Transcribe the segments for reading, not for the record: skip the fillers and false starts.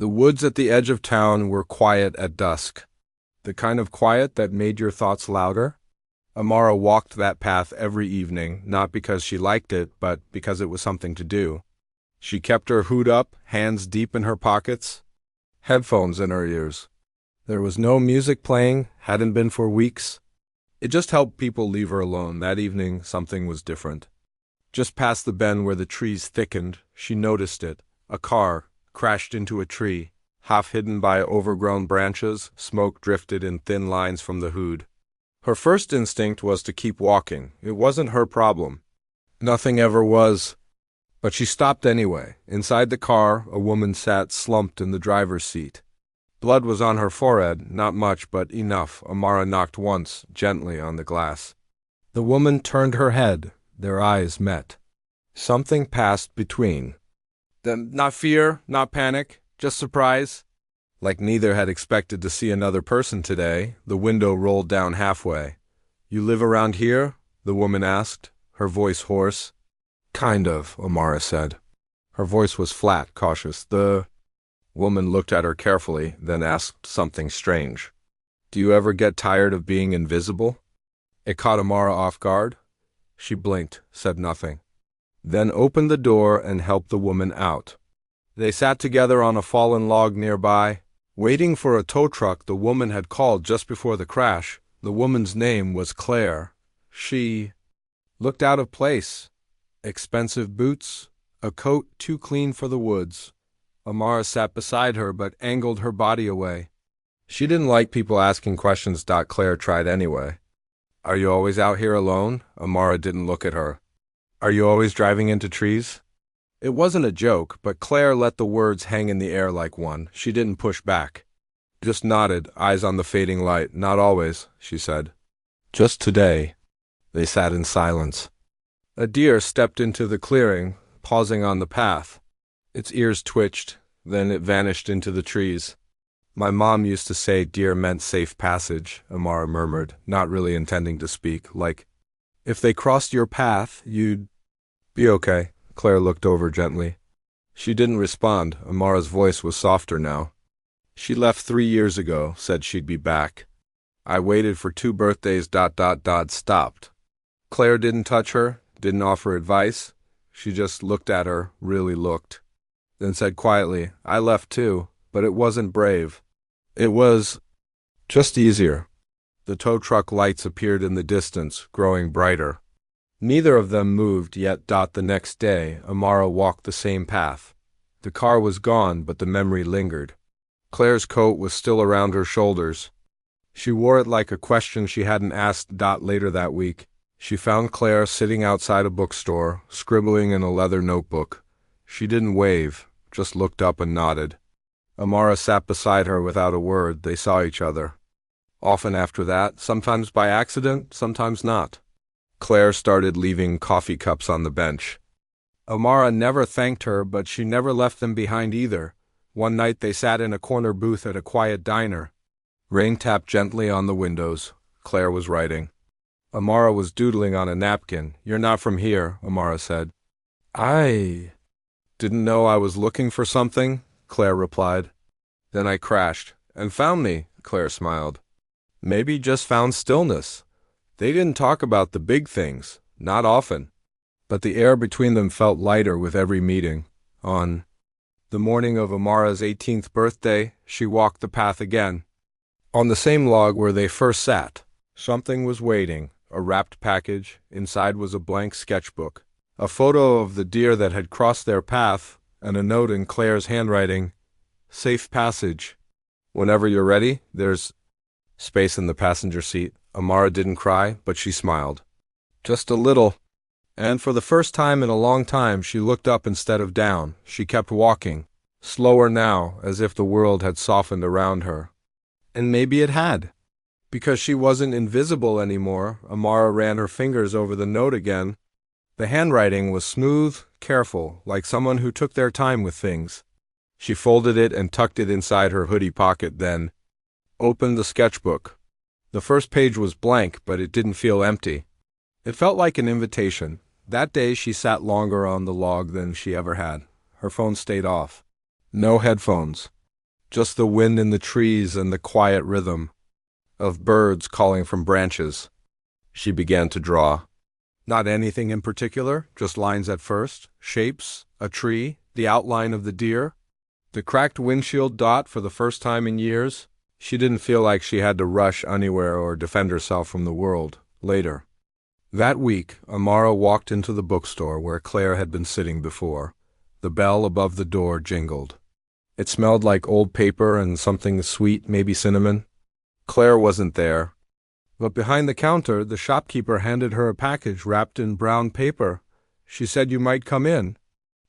The woods at the edge of town were quiet at dusk, the kind of quiet that made your thoughts louder. Amara walked that path every evening, not because she liked it, but because it was something to do. She kept her hood up, hands deep in her pockets, headphones in her ears. There was no music playing, hadn't been for weeks. It just helped people leave her alone. That evening, something was different. Just past the bend where the trees thickened, she noticed it. A car crashed into a tree. Half hidden by overgrown branches, smoke drifted in thin lines from the hood. Her first instinct was to keep walking. It wasn't her problem. Nothing ever was. But she stopped anyway. Inside the car, a woman sat slumped in the driver's seat. Blood was on her forehead, not much, but enough. Amara knocked once, gently, on the glass. The woman turned her head. Their eyes met. Something passed between. Then, not fear, not panic, just surprise. Like neither had expected to see another person today, the window rolled down halfway. "You live around here?" the woman asked, her voice hoarse. "Kind of," Amara said. Her voice was flat, cautious. The woman looked at her carefully, then asked something strange. "Do you ever get tired of being invisible?" It caught Amara off guard. She blinked, said nothing, then opened the door and helped the woman out. They sat together on a fallen log nearby, waiting for a tow truck the woman had called just before the crash. The woman's name was Claire. She looked out of place. Expensive boots, a coat too clean for the woods. Amara sat beside her but angled her body away. She didn't like people asking questions. Claire tried anyway. "Are you always out here alone?" Amara didn't look at her. "Are you always driving into trees?" It wasn't a joke, but Claire let the words hang in the air like one. She didn't push back. Just nodded, eyes on the fading light. "Not always," she said. "Just today." They sat in silence. A deer stepped into the clearing, pausing on the path. Its ears twitched, then it vanished into the trees. "My mom used to say deer meant safe passage," Amara murmured, not really intending to speak. "Like, if they crossed your path, you'd be okay." Claire looked over gently. She didn't respond. Amara's voice was softer now. "She left 3 years ago, said she'd be back. I waited for 2 birthdays, stopped." Claire didn't touch her, didn't offer advice. She just looked at her, really looked. Then said quietly, "I left too, but it wasn't brave. It was just easier." The tow truck lights appeared in the distance, growing brighter. Neither of them moved, yet the next day, Amara walked the same path. The car was gone, but the memory lingered. Claire's coat was still around her shoulders. She wore it like a question she hadn't asked. Later that week, she found Claire sitting outside a bookstore, scribbling in a leather notebook. She didn't wave, just looked up and nodded. Amara sat beside her without a word. They saw each other. Often after that, sometimes by accident, sometimes not. Claire started leaving coffee cups on the bench. Amara never thanked her, but she never left them behind either. One night they sat in a corner booth at a quiet diner. Rain tapped gently on the windows. Claire was writing. Amara was doodling on a napkin. "You're not from here," Amara said. "I didn't know I was looking for something," Claire replied. "Then I crashed and found me," Claire smiled. "Maybe just found stillness." They didn't talk about the big things, not often, but the air between them felt lighter with every meeting. On the morning of Amara's 18th birthday, she walked the path again. On the same log where they first sat, something was waiting, a wrapped package. Inside was a blank sketchbook, a photo of the deer that had crossed their path, and a note in Claire's handwriting, "Safe passage. Whenever you're ready, there's space in the passenger seat." Amara didn't cry, but she smiled. Just a little. And for the first time in a long time, she looked up instead of down. She kept walking, slower now, as if the world had softened around her. And maybe it had. Because she wasn't invisible anymore. Amara ran her fingers over the note again. The handwriting was smooth, careful, like someone who took their time with things. She folded it and tucked it inside her hoodie pocket, then opened the sketchbook. The first page was blank, but it didn't feel empty. It felt like an invitation. That day she sat longer on the log than she ever had. Her phone stayed off. No headphones. just the wind in the trees and the quiet rhythm of birds calling from branches. She began to draw. Not anything in particular, just lines at first, shapes, a tree, the outline of the deer. The cracked windshield dot for the first time in years. She didn't feel like she had to rush anywhere or defend herself from the world. Later. That week, Amara walked into the bookstore where Claire had been sitting before. The bell above the door jingled. It smelled like old paper and something sweet, maybe cinnamon. Claire wasn't there. But behind the counter, the shopkeeper handed her a package wrapped in brown paper. She said you might come in.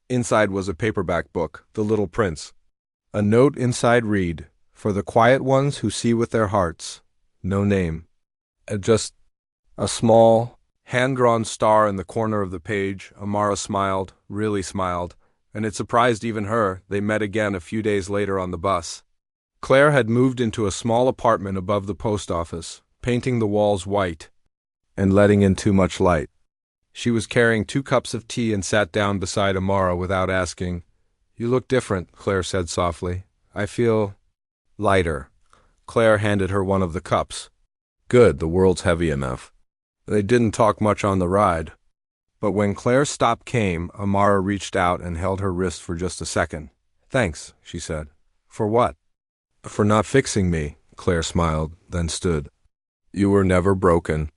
Inside was a paperback book, The Little Prince. A note inside read, "For the quiet ones who see with their hearts." No name. Just a small, hand-drawn star in the corner of the page. Amara smiled, really smiled, and it surprised even her. They met again a few days later on the bus. Claire had moved into a small apartment above the post office, painting the walls white and letting in too much light. She was carrying 2 cups of tea and sat down beside Amara without asking. "You look different," Claire said softly. "I feel lighter." Claire handed her one of the cups. "Good, the world's heavy enough." They didn't talk much on the ride. But when Claire's stop came, Amara reached out and held her wrist for just a second. "Thanks," she said. "For what?" "For not fixing me," Claire smiled, then stood. "You were never broken."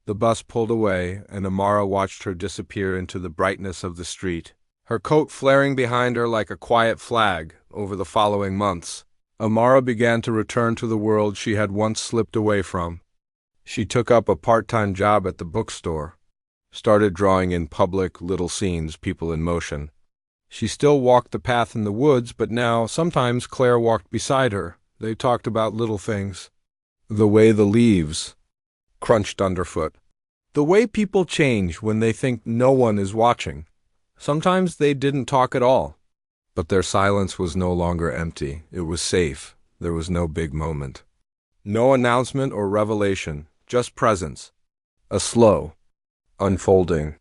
The bus pulled away, and Amara watched her disappear into the brightness of the street, her coat flaring behind her like a quiet flag. Over the following months, Amara began to return to the world she had once slipped away from. She took up a part-time job at the bookstore, started drawing in public little scenes, people in motion. She still walked the path in the woods, but now sometimes Claire walked beside her. They talked about little things. The way the leaves crunched underfoot. The way people change when they think no one is watching. Sometimes they didn't talk at all. But their silence was no longer empty. It was safe. There was no big moment. No announcement or revelation, just presence. A slow unfolding.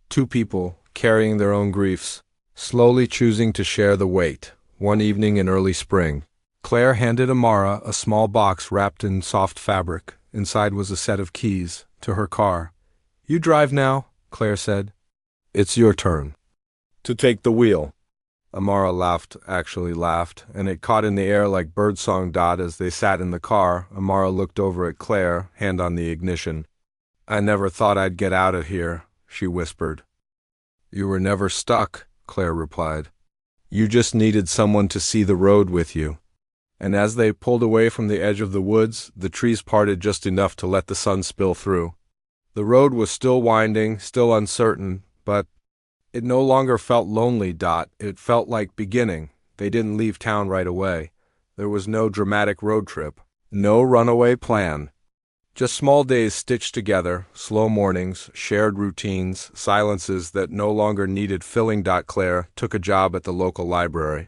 2 people carrying their own griefs, slowly choosing to share the weight. One evening in early spring, Claire handed Amara a small box wrapped in soft fabric. Inside was a set of keys to her car. "You drive now," Claire said. "It's your turn to take the wheel." Amara laughed, actually laughed, and it caught in the air like birdsong dot as they sat in the car. Amara looked over at Claire, hand on the ignition. "I never thought I'd get out of here," she whispered. "You were never stuck," Claire replied. "You just needed someone to see the road with you." And as they pulled away from the edge of the woods, the trees parted just enough to let the sun spill through. The road was still winding, still uncertain, but it no longer felt lonely, Dot. It felt like beginning. They didn't leave town right away. There was no dramatic road trip, no runaway plan. Just small days stitched together, slow mornings, shared routines, silences that no longer needed filling. Claire took a job at the local library.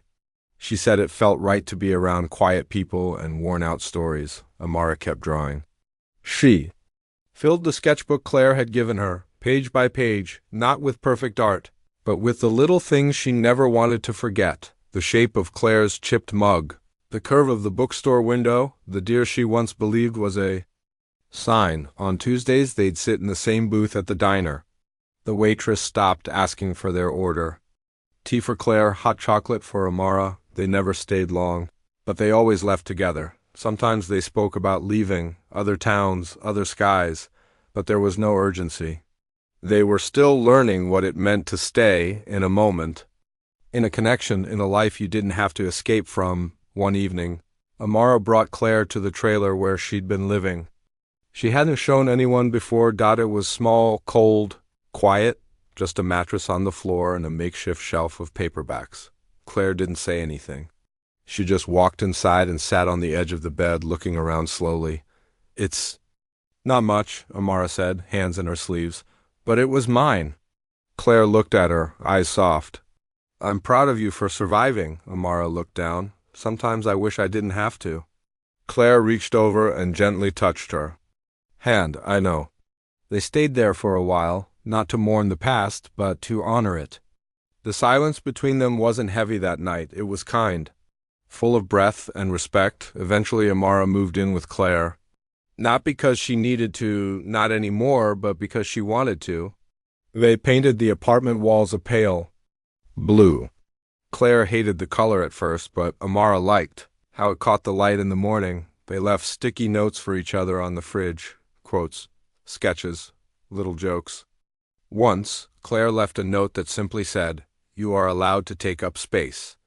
She said it felt right to be around quiet people and worn-out stories. Amara kept drawing. She filled the sketchbook Claire had given her, page by page, not with perfect art, but with the little things she never wanted to forget. The shape of Claire's chipped mug, the curve of the bookstore window, the deer she once believed was a sign. On Tuesdays they'd sit in the same booth at the diner. The waitress stopped asking for their order. Tea for Claire, hot chocolate for Amara. They never stayed long, but they always left together. Sometimes they spoke about leaving, other towns, other skies, but there was no urgency. They were still learning what it meant to stay in a moment, in a connection, in a life you didn't have to escape from. One evening, Amara brought Claire to the trailer where she'd been living. She hadn't shown anyone before. It was small, cold, quiet, just a mattress on the floor and a makeshift shelf of paperbacks. Claire didn't say anything. She just walked inside and sat on the edge of the bed, looking around slowly. "It's not much," Amara said, hands in her sleeves, "but it was mine." Claire looked at her, eyes soft. "I'm proud of you for surviving." Amara looked down. "Sometimes I wish I didn't have to." Claire reached over and gently touched her hand. "I know." They stayed there for a while, not to mourn the past, but to honor it. The silence between them wasn't heavy that night. It was kind. Full of breath and respect, eventually Amara moved in with Claire. Not because she needed to, not anymore, but because she wanted to. They painted the apartment walls a pale blue. Claire hated the color at first, but Amara liked how it caught the light in the morning. They left sticky notes for each other on the fridge. Quotes, sketches, little jokes. Once, Claire left a note that simply said, "You are allowed to take up space."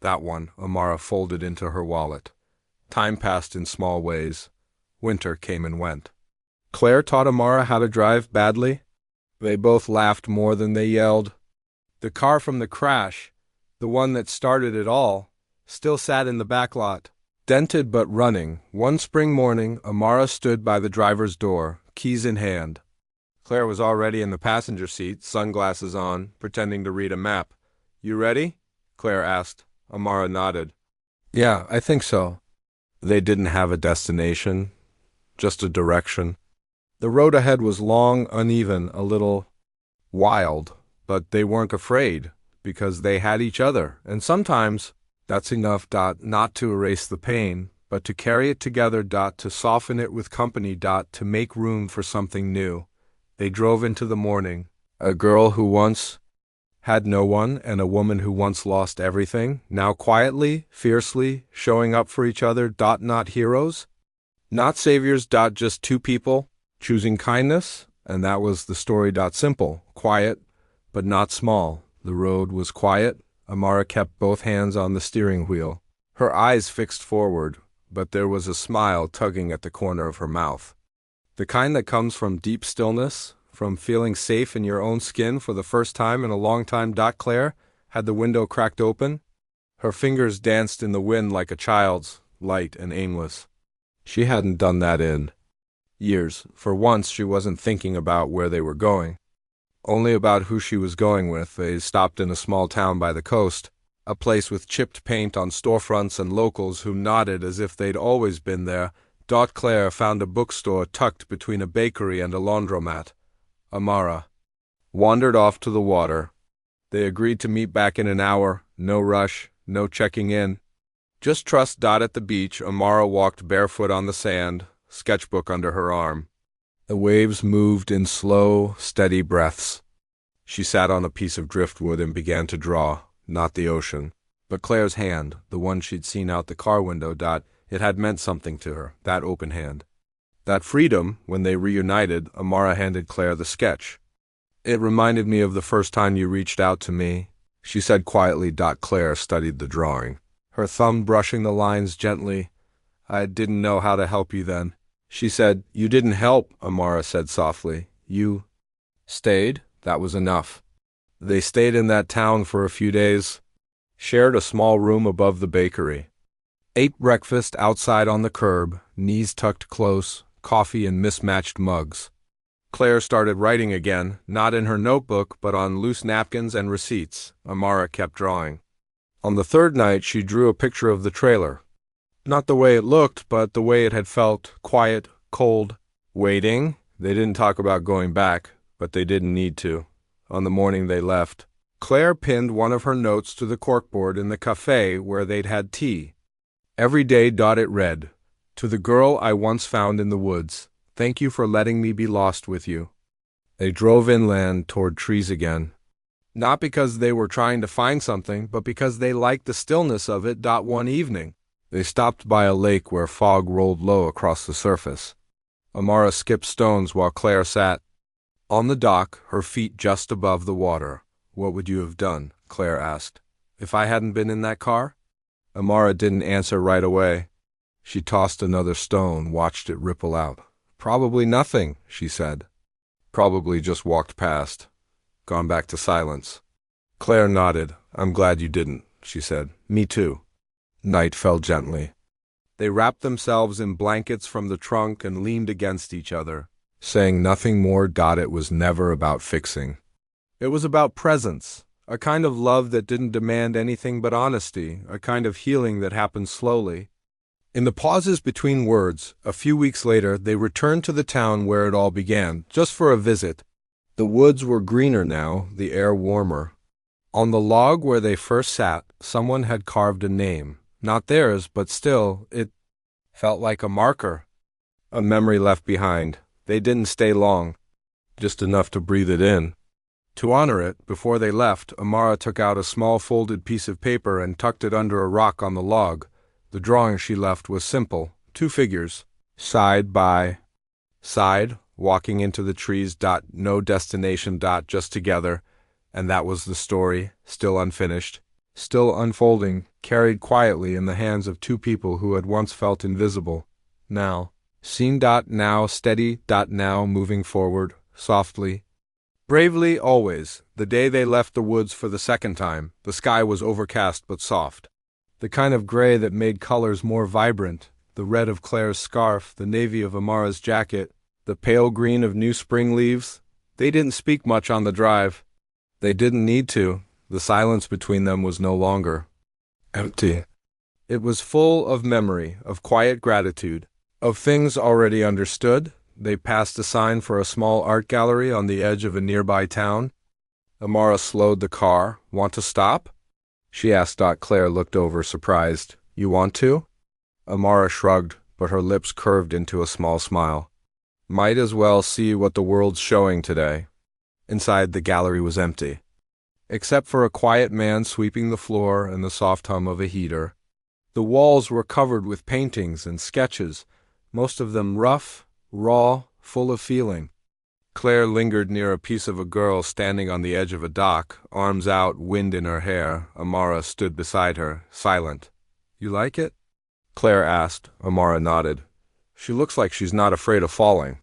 That one, Amara folded into her wallet. Time passed in small ways. Winter came and went. Claire taught Amara how to drive badly. They both laughed more than they yelled. The car from the crash, the one that started it all, still sat in the back lot, dented but running. One spring morning, Amara stood by the driver's door, keys in hand. Claire was already in the passenger seat, sunglasses on, pretending to read a map. "You ready?" Claire asked. Amara nodded. "Yeah, I think so." They didn't have a destination, just a direction. The road ahead was long, uneven, a little wild, but they weren't afraid, because they had each other, and sometimes that's enough, not to erase the pain, but to carry it together, to soften it with company, to make room for something new. They drove into the morning. A girl who once had no one, and a woman who once lost everything, now quietly, fiercely, showing up for each other, not heroes, not saviors, just two people, choosing kindness, and that was the story. Simple, quiet, but not small. The road was quiet. Amara kept both hands on the steering wheel, her eyes fixed forward, but there was a smile tugging at the corner of her mouth. The kind that comes from deep stillness, from feeling safe in your own skin for the first time in a long time. Claire had the window cracked open. Her fingers danced in the wind like a child's, light and aimless. She hadn't done that in years. For once, she wasn't thinking about where they were going, only about who she was going with. They stopped in a small town by the coast, a place with chipped paint on storefronts and locals who nodded as if they'd always been there. Claire found a bookstore tucked between a bakery and a laundromat. Amara wandered off to the water. They agreed to meet back in an hour. No rush, no checking in. Just trust. At the beach, Amara walked barefoot on the sand, sketchbook under her arm. The waves moved in slow, steady breaths. She sat on a piece of driftwood and began to draw, not the ocean, but Claire's hand, the one she'd seen out the car window. It had meant something to her, that open hand. That freedom. When they reunited, Amara handed Claire the sketch. "It reminded me of the first time you reached out to me," she said quietly. Claire studied the drawing, her thumb brushing the lines gently. "I didn't know how to help you then," she said. "You didn't help," Amara said softly. "You stayed. That was enough." They stayed in that town for a few days, shared a small room above the bakery, ate breakfast outside on the curb, knees tucked close, coffee in mismatched mugs. Claire started writing again, not in her notebook, but on loose napkins and receipts. Amara kept drawing. On the third night, she drew a picture of the trailer. Not the way it looked, but the way it had felt, quiet, cold, waiting. They didn't talk about going back, but they didn't need to. On the morning they left, Claire pinned one of her notes to the corkboard in the cafe where they'd had tea. Every day. It read, "To the girl I once found in the woods, thank you for letting me be lost with you." They drove inland toward trees again. Not because they were trying to find something, but because they liked the stillness of it. One evening, they stopped by a lake where fog rolled low across the surface. Amara skipped stones while Claire sat on the dock, her feet just above the water. "What would you have done?" Claire asked. "If I hadn't been in that car?" Amara didn't answer right away. She tossed another stone, watched it ripple out. "Probably nothing," she said. "Probably just walked past, gone back to silence." Claire nodded. "I'm glad you didn't," she said. "Me too." Night fell gently. They wrapped themselves in blankets from the trunk and leaned against each other, saying nothing more. It was never about fixing. It was about presence, a kind of love that didn't demand anything but honesty, a kind of healing that happened slowly. In the pauses between words, a few weeks later, they returned to the town where it all began, just for a visit. The woods were greener now, the air warmer. On the log where they first sat, someone had carved a name, Not theirs, but still, it felt like a marker. A memory left behind. They didn't stay long, just enough to breathe it in. To honor it, before they left, Amara took out a small folded piece of paper and tucked it under a rock on the log. The drawing she left was simple, 2 figures, side by side, walking into the trees. No destination. Just together, and that was the story, still unfinished, still unfolding, carried quietly in the hands of 2 people who had once felt invisible. Now, seen. Now steady. Now moving forward, softly, bravely, always. The day they left the woods for the second time, the sky was overcast but soft. The kind of gray that made colors more vibrant, the red of Claire's scarf, the navy of Amara's jacket, the pale green of new spring leaves. They didn't speak much on the drive. They didn't need to. The silence between them was no longer empty. It was full of memory, of quiet gratitude, of things already understood. They passed a sign for a small art gallery on the edge of a nearby town. Amara slowed the car. Want to stop? She asked. Claire looked over, surprised. You want to? Amara shrugged, but her lips curved into a small smile. Might as well see what the world's showing today. Inside, the gallery was empty, except for a quiet man sweeping the floor and the soft hum of a heater. The walls were covered with paintings and sketches, most of them rough, raw, full of feeling. Claire lingered near a piece of a girl standing on the edge of a dock, arms out, wind in her hair. Amara stood beside her, silent. You like it? Claire asked. Amara nodded. She looks like she's not afraid of falling.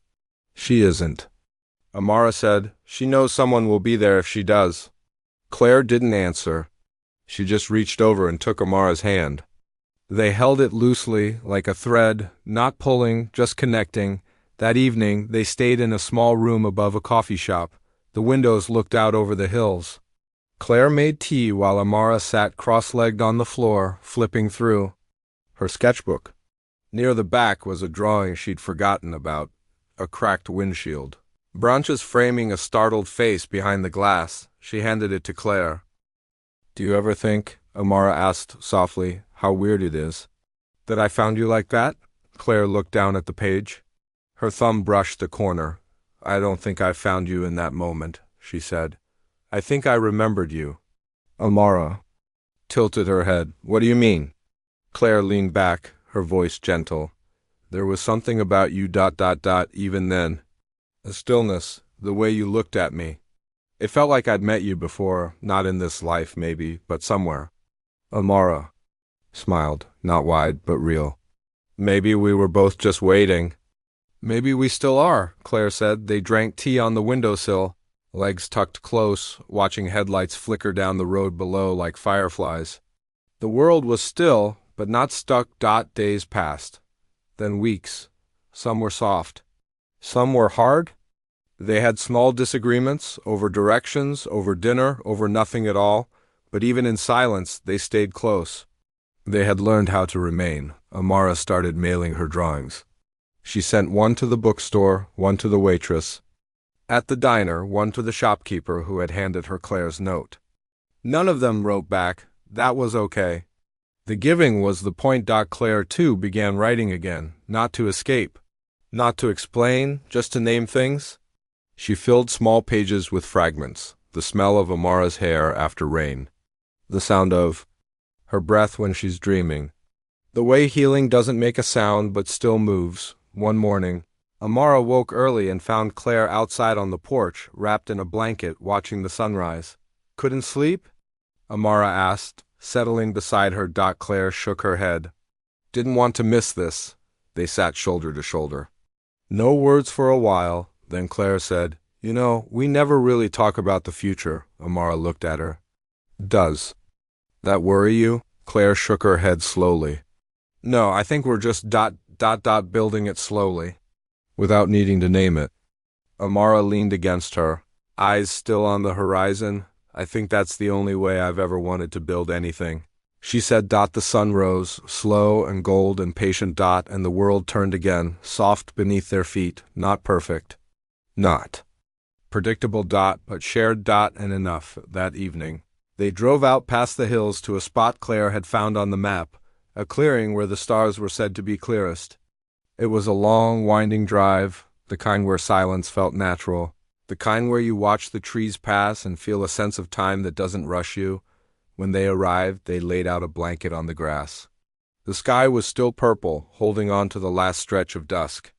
She isn't. Amara said, she knows someone will be there if she does. Claire didn't answer. She just reached over and took Amara's hand. They held it loosely, like a thread, not pulling, just connecting. That evening, they stayed in a small room above a coffee shop. The windows looked out over the hills. Claire made tea while Amara sat cross-legged on the floor, flipping through her sketchbook. Near the back was a drawing she'd forgotten about, a cracked windshield. Branches framing a startled face behind the glass. She handed it to Claire. Do you ever think, Amara asked softly, how weird it is that I found you like that? Claire looked down at the page. Her thumb brushed the corner. I don't think I found you in that moment, she said. I think I remembered you. Amara tilted her head. What do you mean? Claire leaned back, her voice gentle. There was something about you. Even then. A stillness, the way you looked at me. It felt like I'd met you before, not in this life maybe, but somewhere. Amara smiled, not wide, but real. Maybe we were both just waiting. Maybe we still are, Claire said. They drank tea on the windowsill, legs tucked close, watching headlights flicker down the road below like fireflies. The world was still, but not stuck. Days passed. Then weeks. Some were soft. Some were hard. They had small disagreements, over directions, over dinner, over nothing at all, but even in silence, they stayed close. They had learned how to remain. Amara started mailing her drawings. She sent one to the bookstore, one to the waitress. At the diner, one to the shopkeeper who had handed her Claire's note. None of them wrote back. That was okay. The giving was the point. Claire, too, began writing again, not to escape, not to explain, just to name things. She filled small pages with fragments, the smell of Amara's hair after rain, the sound of her breath when she's dreaming, the way healing doesn't make a sound but still moves. One morning, Amara woke early and found Claire outside on the porch, wrapped in a blanket, watching the sunrise. Couldn't sleep? Amara asked, settling beside her. Claire shook her head. Didn't want to miss this. They sat shoulder to shoulder. No words for a while, then Claire said, You know, we never really talk about the future. Amara looked at her. Does that worry you? Claire shook her head slowly. No, I think we're just building it slowly, without needing to name it. Amara leaned against her, eyes still on the horizon. I think that's the only way I've ever wanted to build anything. She said. The sun rose, slow and gold and patient. And the world turned again, soft beneath their feet, not perfect, not predictable. But shared. And enough. That evening, they drove out past the hills to a spot Claire had found on the map, a clearing where the stars were said to be clearest. It was a long, winding drive, the kind where silence felt natural, the kind where you watch the trees pass and feel a sense of time that doesn't rush you. When they arrived, they laid out a blanket on the grass. The sky was still purple, holding on to the last stretch of dusk.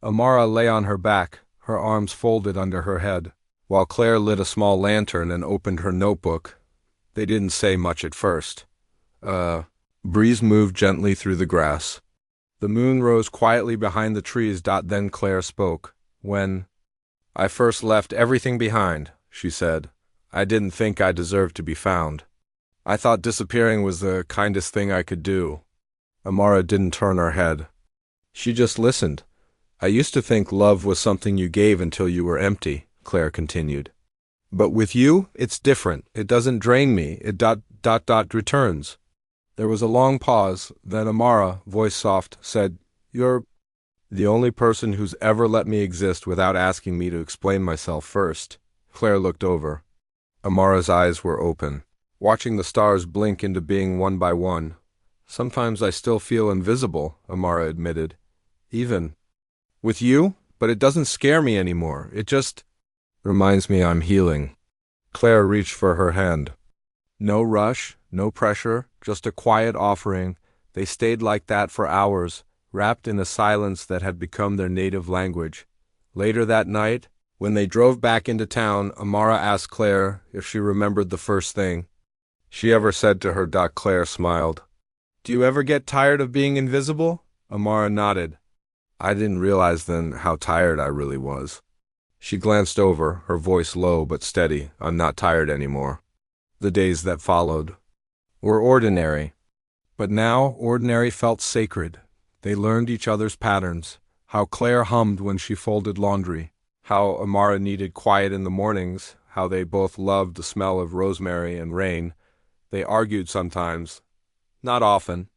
Amara lay on her back, her arms folded under her head, while Claire lit a small lantern and opened her notebook. They didn't say much at first. Breeze moved gently through the grass. The moon rose quietly behind the trees. Then Claire spoke. When I first left everything behind, she said, I didn't think I deserved to be found. I thought disappearing was the kindest thing I could do. Amara didn't turn her head. She just listened. I used to think love was something you gave until you were empty, Claire continued. But with you, it's different. It doesn't drain me. It returns. There was a long pause, then Amara, voice soft, said, You're the only person who's ever let me exist without asking me to explain myself first. Claire looked over. Amara's eyes were open, watching the stars blink into being one by one. Sometimes I still feel invisible, Amara admitted. Even with you? But it doesn't scare me anymore. It just reminds me I'm healing. Claire reached for her hand. No rush, no pressure, just a quiet offering. They stayed like that for hours, wrapped in a silence that had become their native language. Later that night, when they drove back into town, Amara asked Claire if she remembered the first thing she ever said to her. Claire smiled. Do you ever get tired of being invisible? Amara nodded. I didn't realize then how tired I really was. She glanced over, her voice low but steady. I'm not tired anymore. The days that followed were ordinary. But now ordinary felt sacred. They learned each other's patterns, how Claire hummed when she folded laundry, how Amara needed quiet in the mornings, how they both loved the smell of rosemary and rain. They argued sometimes, not often.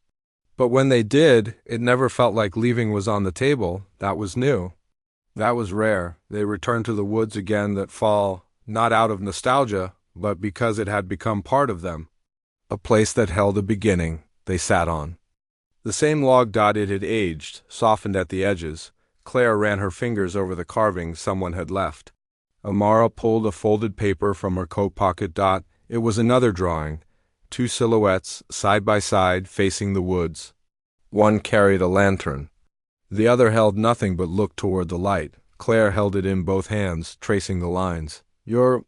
But when they did, it never felt like leaving was on the table. That was new. That was rare. They returned to the woods again that fall, not out of nostalgia, but because it had become part of them. A place that held a beginning they sat on. The same log. It had aged, softened at the edges. Claire ran her fingers over the carving someone had left. Amara pulled a folded paper from her coat pocket. It was another drawing. Two silhouettes, side by side, facing the woods. One carried a lantern. The other held nothing but looked toward the light. Claire held it in both hands, tracing the lines. You're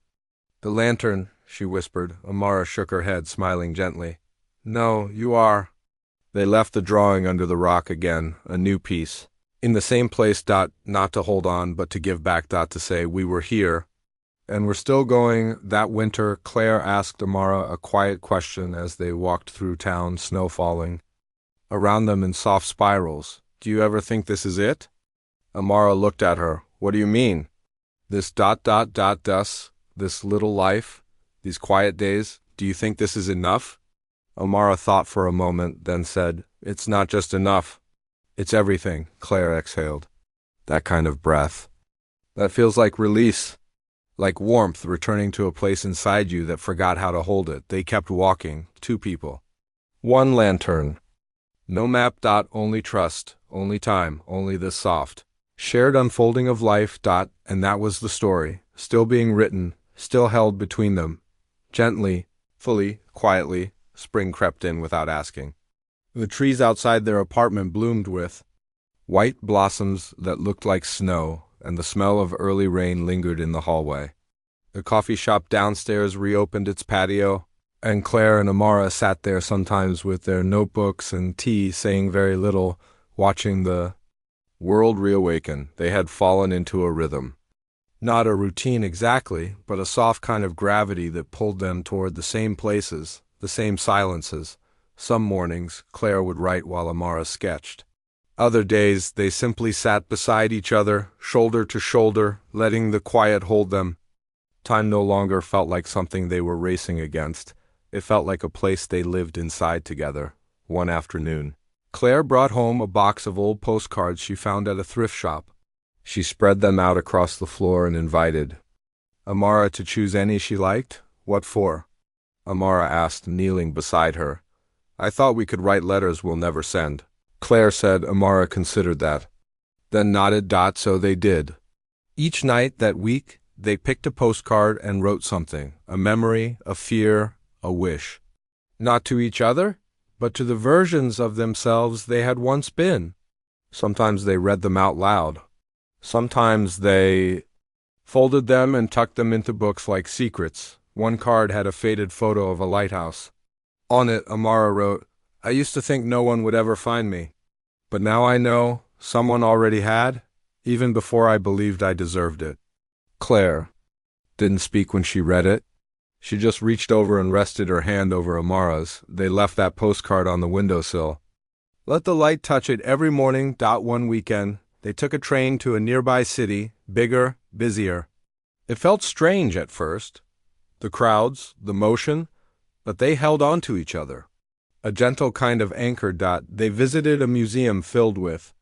the lantern, she whispered. Amara shook her head, smiling gently. No, you are. They left the drawing under the rock again, a new piece. In the same place. Not to hold on, but to give back. To say, we were here. And we're still going. That winter, Claire asked Amara a quiet question as they walked through town, snow falling around them in soft spirals. Do you ever think this is it? Amara looked at her. What do you mean? This this little life, these quiet days, do you think this is enough? Amara thought for a moment, then said, It's not just enough. It's everything. Claire exhaled. That kind of breath. That feels like release. Like warmth returning to a place inside you that forgot how to hold it. They kept walking, two people. One lantern. No map. Only trust, only time, only this soft, shared unfolding of life. And that was the story, still being written, still held between them. Gently, fully, quietly, spring crept in without asking. The trees outside their apartment bloomed with white blossoms that looked like snow, and the smell of early rain lingered in the hallway. The coffee shop downstairs reopened its patio, and Claire and Amara sat there sometimes with their notebooks and tea, saying very little, watching the world reawaken. They had fallen into a rhythm. Not a routine exactly, but a soft kind of gravity that pulled them toward the same places, the same silences. Some mornings, Claire would write while Amara sketched. Other days, they simply sat beside each other, shoulder to shoulder, letting the quiet hold them. Time no longer felt like something they were racing against. It felt like a place they lived inside together. One afternoon, Claire brought home a box of old postcards she found at a thrift shop. She spread them out across the floor and invited Amara to choose any she liked. What for? Amara asked, kneeling beside her. I thought we could write letters we'll never send. Claire said. Amara considered that, then nodded. So they did. Each night that week, they picked a postcard and wrote something, a memory, a fear, a wish. Not to each other, but to the versions of themselves they had once been. Sometimes they read them out loud. Sometimes they folded them and tucked them into books like secrets. One card had a faded photo of a lighthouse. On it, Amara wrote, "I used to think no one would ever find me. But now I know someone already had, even before I believed I deserved it." Claire didn't speak when she read it. She just reached over and rested her hand over Amara's. They left that postcard on the windowsill. Let the light touch it every morning. One weekend, they took a train to a nearby city, bigger, busier. It felt strange at first. The crowds, the motion, but they held on to each other. A gentle kind of anchor. They visited a museum filled with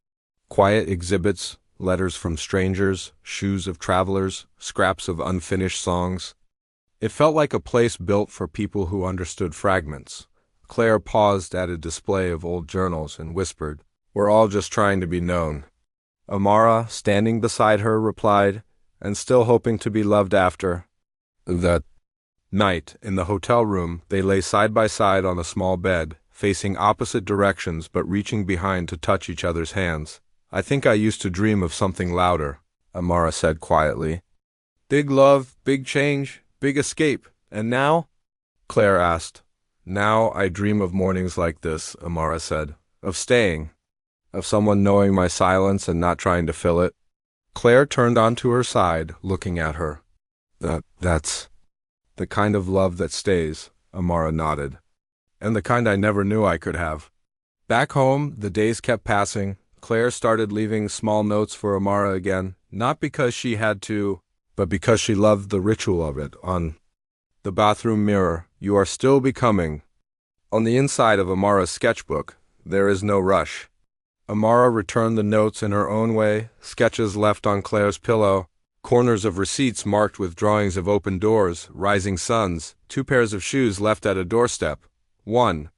quiet exhibits, letters from strangers, shoes of travelers, scraps of unfinished songs. It felt like a place built for people who understood fragments. Claire paused at a display of old journals and whispered, "We're all just trying to be known." Amara, standing beside her, replied, "And still hoping to be loved after." That night, in the hotel room, they lay side by side on a small bed, facing opposite directions but reaching behind to touch each other's hands. "I think I used to dream of something louder," Amara said quietly. "Big love, big change, big escape. And now?" Claire asked. "Now I dream of mornings like this," Amara said. "Of staying. Of someone knowing my silence and not trying to fill it." Claire turned onto her side, looking at her. That's the kind of love that stays," Amara nodded. "And the kind I never knew I could have." Back home, the days kept passing. Claire started leaving small notes for Amara again, not because she had to, but because she loved the ritual of it. On the bathroom mirror, "You are still becoming." On the inside of Amara's sketchbook, "There is no rush." Amara returned the notes in her own way, sketches left on Claire's pillow, corners of receipts marked with drawings of open doors, rising suns, 2 pairs of shoes left at a doorstep. One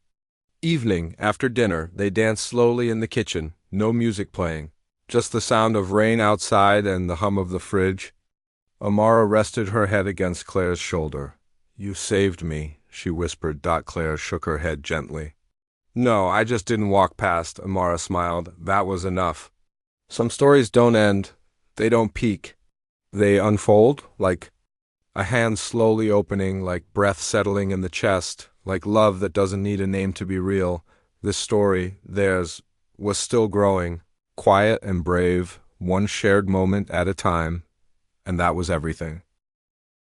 evening, after dinner, they danced slowly in the kitchen, no music playing, just the sound of rain outside and the hum of the fridge. Amara rested her head against Claire's shoulder. "You saved me," she whispered. Claire shook her head gently. "No, I just didn't walk past," Amara smiled. "That was enough. Some stories don't end. They don't peak. They unfold, like a hand slowly opening, like breath settling in the chest, like love that doesn't need a name to be real. This story, theirs, was still growing, quiet and brave, one shared moment at a time, and that was everything."